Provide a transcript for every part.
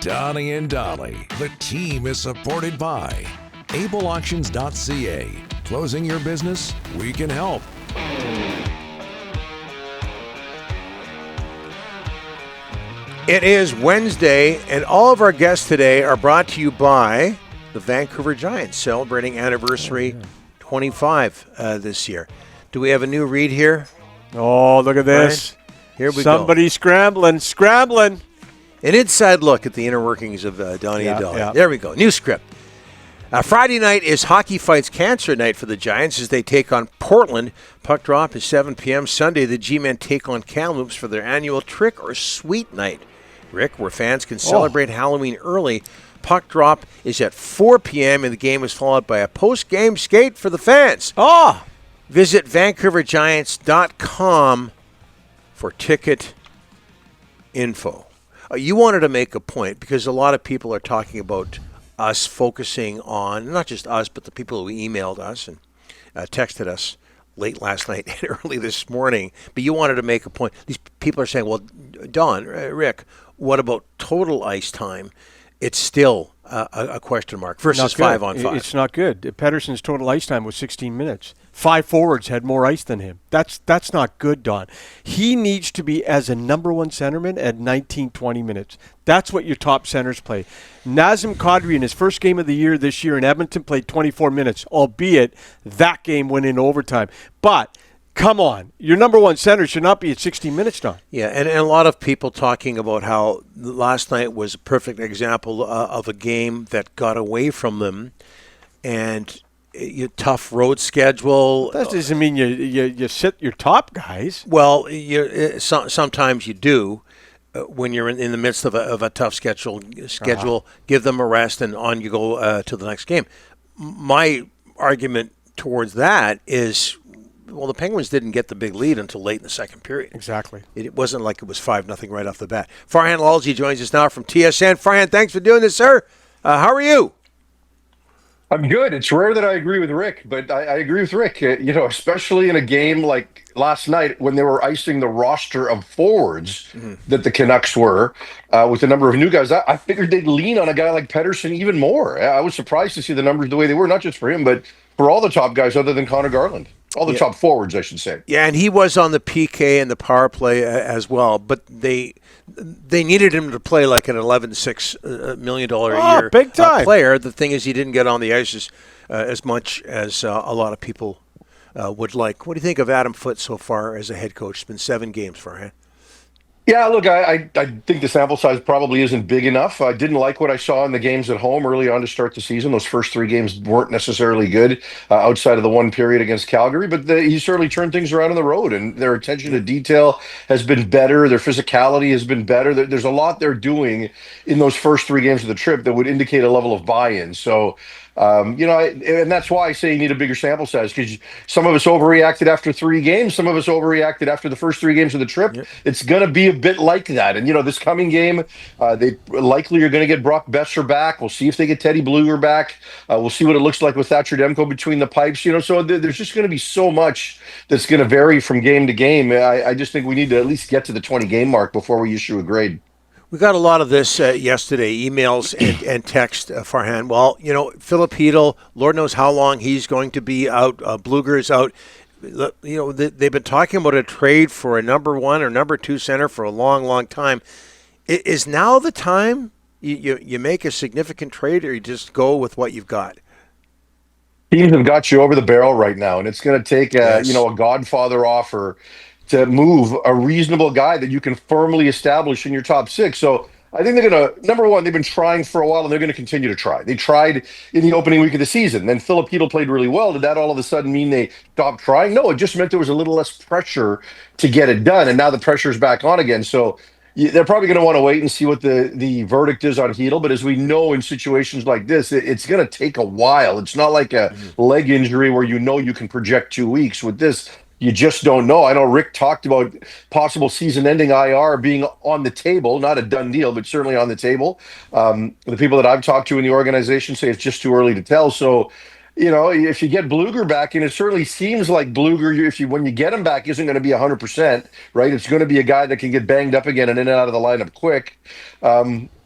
Donnie and Dolly. The team is supported by ableauctions.ca. Closing your business? We can help. It is Wednesday, and all of our guests today are brought to you by the Vancouver Giants, celebrating anniversary 25 this year. Do we have a new read here? Oh, look at this. Right? Here we go. Somebody scrambling. An inside look at the inner workings of Donnie and Dolly. Yeah. There we go. New script. Friday night is Hockey Fights Cancer night for the Giants as they take on Portland. Puck drop is 7 p.m. Sunday, the Gmen take on Kamloops for their annual Trick or Sweet night. Rick, where fans can celebrate Halloween early. Puck drop is at 4 p.m. and the game is followed by a post-game skate for the fans. Visit VancouverGiants.com for ticket info. You wanted to make a point because a lot of people are talking about us focusing on, not just us, but the people who emailed us and texted us late last night and early this morning. But you wanted to make a point. These people are saying, well, Don, Rick, what about total ice time? It's still a question mark versus 5 on 5. It's not good. Pedersen's total ice time was 16 minutes. 5 forwards had more ice than him. That's not good, Don. He needs to be as a number one centerman at 19, 20 minutes. That's what your top centers play. Nazem Kadri in his first game of the year this year in Edmonton played 24 minutes, albeit that game went in overtime. But come on. Your number one center should not be at 16 minutes, Don. Yeah, and a lot of people talking about how last night was a perfect example of a game that got away from them and your tough road schedule. That doesn't mean you sit your top guys. Well, sometimes you do when you're in the midst of a tough schedule. Give them a rest, and on you go to the next game. My argument towards that is, well, the Penguins didn't get the big lead until late in the second period. Exactly. It wasn't like it was 5-0 right off the bat. Farhan Lalji joins us now from TSN. Farhan, thanks for doing this, sir. How are you? I'm good. It's rare that I agree with Rick, but I agree with Rick, especially in a game like last night when they were icing the roster of forwards that the Canucks were with the number of new guys. I figured they'd lean on a guy like Pedersen even more. I was surprised to see the numbers the way they were, not just for him, but for all the top guys other than Connor Garland. All the top forwards, I should say. Yeah, and he was on the PK and the power play as well, but they needed him to play like an $11.6 million a year big time player. The thing is, he didn't get on the ice as much as a lot of people would like. What do you think of Adam Foote so far as a head coach? It's been 7 games for him. Yeah, look, I think the sample size probably isn't big enough. I didn't like what I saw in the games at home early on to start the season. Those first 3 games weren't necessarily good outside of the one period against Calgary, but he certainly turned things around on the road, and their attention to detail has been better. Their physicality has been better. There's a lot they're doing in those first 3 games of the trip that would indicate a level of buy-in. So, and that's why I say you need a bigger sample size, because some of us overreacted after 3 games. Some of us overreacted after the first 3 games of the trip. Yep. It's going to be a bit like that. And, this coming game, they likely are going to get Brock Besser back. We'll see if they get Teddy Bluger back. We'll see what it looks like with Thatcher Demko between the pipes. So there's just going to be so much that's going to vary from game to game. I just think we need to at least get to the 20-game mark before we issue a grade. We got a lot of this yesterday, emails and text, Farhan. Well, Philip Hedl, Lord knows how long he's going to be out. Bluger is out. They've been talking about a trade for a number 1 or number 2 center for a long, long time. Is now the time you make a significant trade, or you just go with what you've got? Teams have got you over the barrel right now, and it's going to take a Godfather offer to move a reasonable guy that you can firmly establish in your top 6. So I think they're going to, number 1, they've been trying for a while, and they're going to continue to try. They tried in the opening week of the season. Then Philip Hedl played really well. Did that all of a sudden mean they stopped trying? No, it just meant there was a little less pressure to get it done, and now the pressure's back on again. So they're probably going to want to wait and see what the verdict is on Hedl. But as we know, in situations like this, it's going to take a while. It's not like a leg injury where you can project 2 weeks. With this, you just don't know. I know Rick talked about possible season-ending IR being on the table, not a done deal, but certainly on the table. The people that I've talked to in the organization say it's just too early to tell. So, if you get Bluger back, and it certainly seems like Bluger, when you get him back, isn't going to be 100%, right? It's going to be a guy that can get banged up again and in and out of the lineup quick.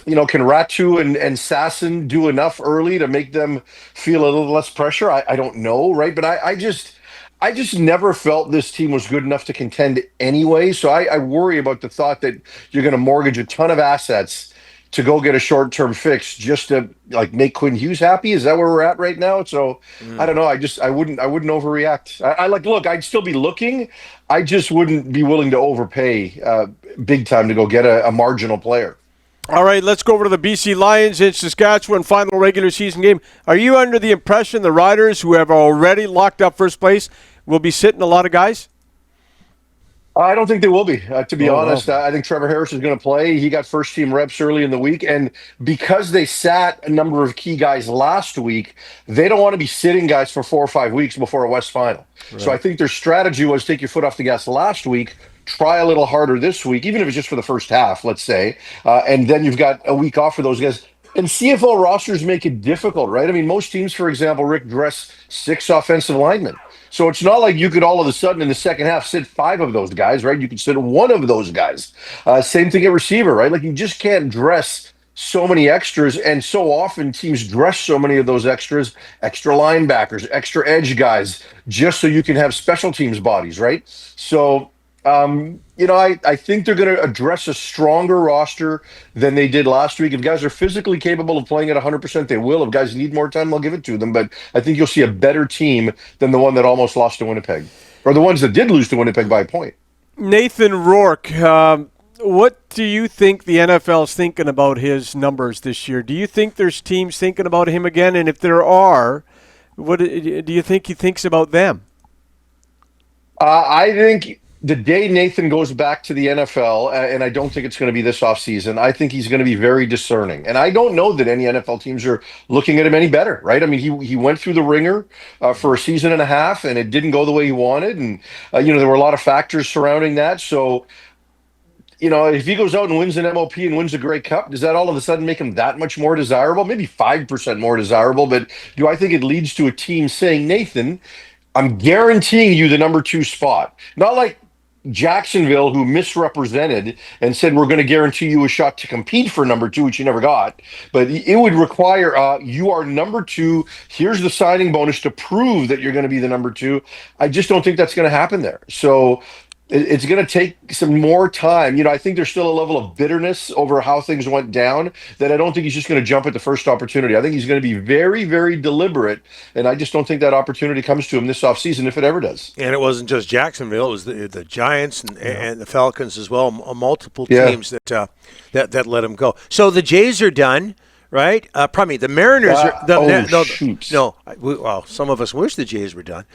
can Ratu and Sasson do enough early to make them feel a little less pressure? I don't know, right? But I just never felt this team was good enough to contend anyway. So I worry about the thought that you're going to mortgage a ton of assets to go get a short-term fix just to like make Quinn Hughes happy. Is that where we're at right now? So I don't know. I wouldn't overreact. I like look. I'd still be looking. I just wouldn't be willing to overpay big time to go get a marginal player. All right, let's go over to the BC Lions in Saskatchewan, final regular season game. Are you under the impression the Riders, who have already locked up first place, will be sitting a lot of guys? I don't think they will be, to be honest. Wow. I think Trevor Harris is going to play. He got first team reps early in the week. And because they sat a number of key guys last week, they don't want to be sitting guys for 4 or 5 weeks before a West final. Right. So I think their strategy was take your foot off the gas last week, try a little harder this week, even if it's just for the first half, let's say. And then you've got a week off for those guys. And CFL rosters make it difficult, right? I mean, most teams, for example, Rick, dress 6 offensive linemen. So it's not like you could all of a sudden in the second half sit 5 of those guys, right? You could sit 1 of those guys. Same thing at receiver, right? Like you just can't dress so many extras, and so often teams dress so many of those extras, extra linebackers, extra edge guys, just so you can have special teams bodies, right? So I think they're going to address a stronger roster than they did last week. If guys are physically capable of playing at 100%, they will. If guys need more time, they'll give it to them. But I think you'll see a better team than the one that almost lost to Winnipeg, or the ones that did lose to Winnipeg by a point. Nathan Rourke, what do you think the NFL is thinking about his numbers this year? Do you think there's teams thinking about him again? And if there are, what do you think he thinks about them? I think the day Nathan goes back to the NFL, and I don't think it's going to be this offseason, I think he's going to be very discerning. And I don't know that any NFL teams are looking at him any better, right? I mean, he went through the ringer for a season and a half, and it didn't go the way he wanted. And, there were a lot of factors surrounding that. So, if he goes out and wins an MOP and wins a Grey Cup, does that all of a sudden make him that much more desirable? Maybe 5% more desirable. But do I think it leads to a team saying, Nathan, I'm guaranteeing you the number 2 spot? Not like Jacksonville, who misrepresented and said we're going to guarantee you a shot to compete for number 2, which you never got. But it would require you are number 2. Here's the signing bonus to prove that you're going to be the number 2. I just don't think that's going to happen there. So it's going to take some more time. I think there's still a level of bitterness over how things went down that I don't think he's just going to jump at the first opportunity. I think he's going to be very, very deliberate, and I just don't think that opportunity comes to him this offseason, if it ever does. And it wasn't just Jacksonville; it was the Giants and the Falcons as well. Multiple teams that let him go. So the Jays are done, right? Probably the Mariners are. Shoot. Well, some of us wish the Jays were done.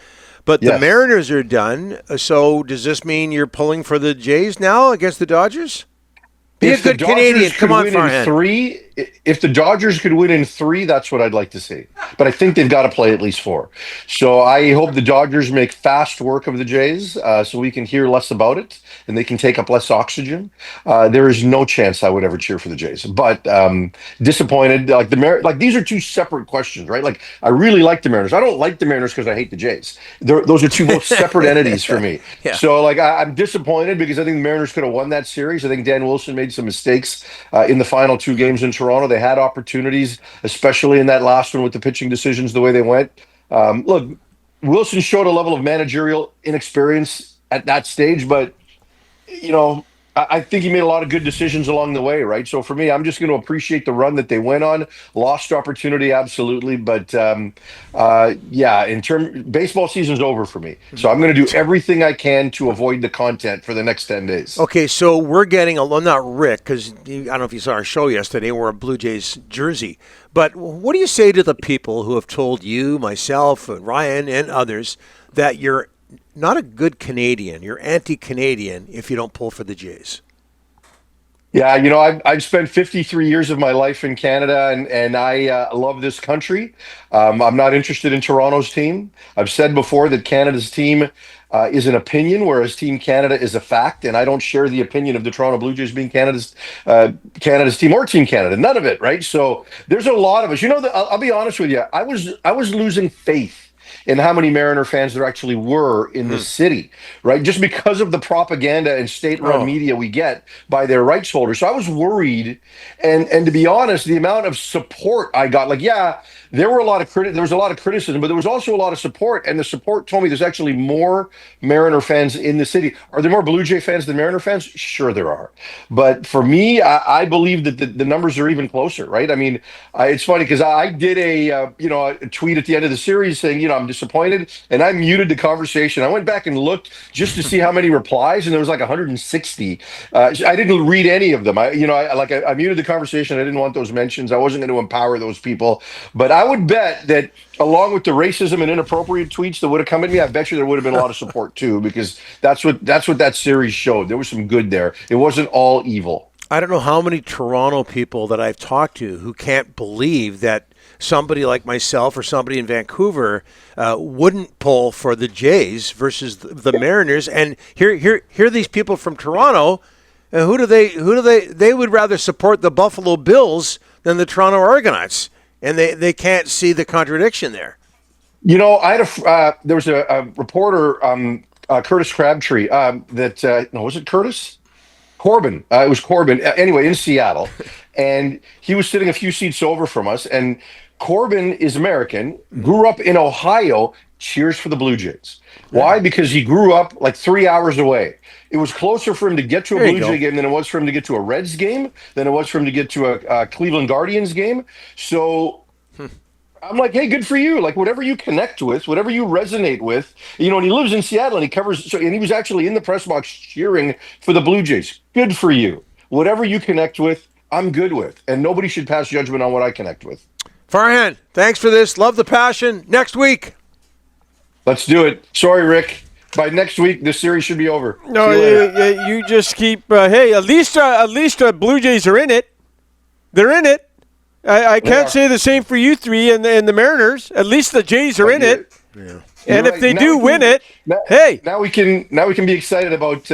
But the Mariners are done, so does this mean you're pulling for the Jays now against the Dodgers? Be a good Canadian. Come on, Farhan. If the Dodgers could win in 3, that's what I'd like to see. But I think they've got to play at least 4. So I hope the Dodgers make fast work of the Jays so we can hear less about it and they can take up less oxygen. There is no chance I would ever cheer for the Jays. But disappointed. Like these are 2 separate questions, right? Like I really like the Mariners. I don't like the Mariners because I hate the Jays. Those are 2 both separate entities for me. Yeah. So I'm disappointed because I think the Mariners could have won that series. I think Dan Wilson made some mistakes in the final 2 games in Toronto. They had opportunities, especially in that last one with the pitching decisions the way they went. Look, Wilson showed a level of managerial inexperience at that stage, but I think he made a lot of good decisions along the way, right? So for me, I'm just going to appreciate the run that they went on. Lost opportunity, absolutely, but baseball season's over for me. So I'm going to do everything I can to avoid the content for the next 10 days. Okay, so we're getting not Rick, because I don't know if you saw our show yesterday. We're a Blue Jays jersey, but what do you say to the people who have told you, myself, Ryan, and others that you're not a good Canadian, you're anti-Canadian if you don't pull for the Jays? Yeah, I've spent 53 years of my life in Canada, and I love this country. I'm not interested in Toronto's team. I've said before that Canada's team is an opinion, whereas Team Canada is a fact, and I don't share the opinion of the Toronto Blue Jays being Canada's team or Team Canada. None of it, right? So there's a lot of us. I'll be honest with you. I was losing faith in how many Mariner fans there actually were in the city, right? Just because of the propaganda and state-run media we get by their rights holders. So I was worried, and to be honest, the amount of support I got, like, yeah, there was a lot of criticism, but there was also a lot of support, and the support told me there's actually more Mariner fans in the city. Are there more Blue Jay fans than Mariner fans? Sure, there are. But for me, I believe that the numbers are even closer, right? I mean, it's funny because I did a tweet at the end of the series saying, I'm disappointed, and I muted the conversation. I went back and looked just to see how many replies, and there was like 160. I didn't read any of them. I muted the conversation. I didn't want those mentions. I wasn't going to empower those people, but I would bet that along with the racism and inappropriate tweets that would have come at me, I bet you there would have been a lot of support too, because that's what that series showed. There was some good there. It wasn't all evil. I don't know how many Toronto people that I've talked to who can't believe that somebody like myself or somebody in Vancouver wouldn't pull for the Jays versus the Mariners. And here these people from Toronto, they would rather support the Buffalo Bills than the Toronto Argonauts. And they can't see the contradiction there. I had there was a reporter, Curtis Crabtree, was it Curtis? Corbin. It was Corbin. Anyway, in Seattle. And he was sitting a few seats over from us. And Corbin is American, grew up in Ohio, cheers for the Blue Jays. Why? Because he grew up like 3 hours away. It was closer for him to get to a Blue Jay game than it was for him to get to a Reds game, than it was for him to get to a Cleveland Guardians game. So I'm like, hey, good for you. Like, whatever you connect with, whatever you resonate with, and he lives in Seattle and and he was actually in the press box cheering for the Blue Jays. Good for you. Whatever you connect with, I'm good with. And nobody should pass judgment on what I connect with. Farhan, thanks for this. Love the passion. Next week. Let's do it. Sorry, Rick. By next week, this series should be over. No, you just keep. Hey, at least Blue Jays are in it. They're in it. I can't say the same for you three and the Mariners. At least the Jays are in it. Yeah. And if they do win it, hey. Now we can be excited about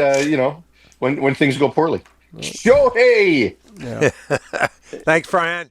when things go poorly. Shohei. Yeah. Thanks, Brian.